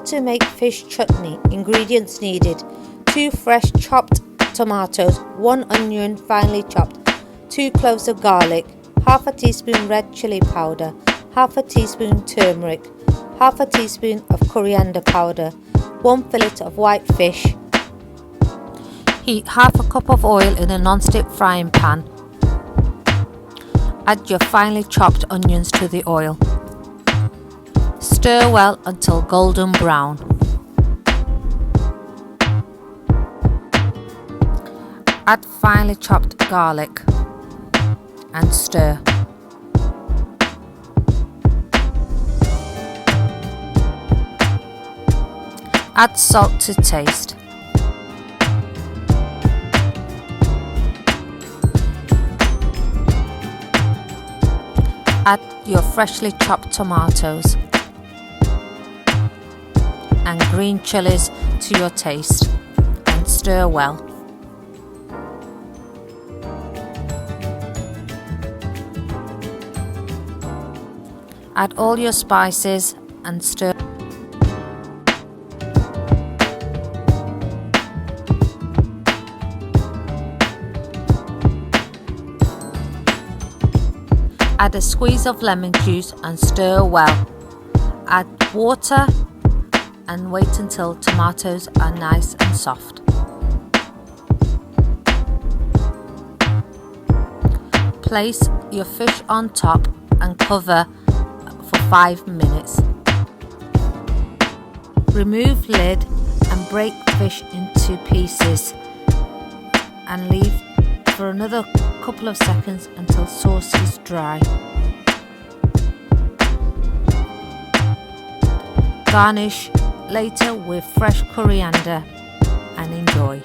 to make fish chutney. Ingredients needed: 2 fresh chopped tomatoes, 1 onion finely chopped, 2 cloves of garlic, half a teaspoon red chilli powder, half a teaspoon turmeric, half a teaspoon of coriander powder, 1 fillet of white fish. Heat half a cup of oil in a non-stick frying pan. Add your finely chopped onions to the oil. Stir well until golden brown. Add finely chopped garlic and stir. Add salt to taste. Add your freshly chopped tomatoes and green chillies to your taste and stir well. Add all your spices and stir. Add a squeeze of lemon juice and stir well. Add water and wait until tomatoes are nice and soft. Place your fish on top and cover for 5 minutes. Remove lid and break fish into pieces and leave for another couple of seconds until sauce is dry. Garnish later with fresh coriander and enjoy.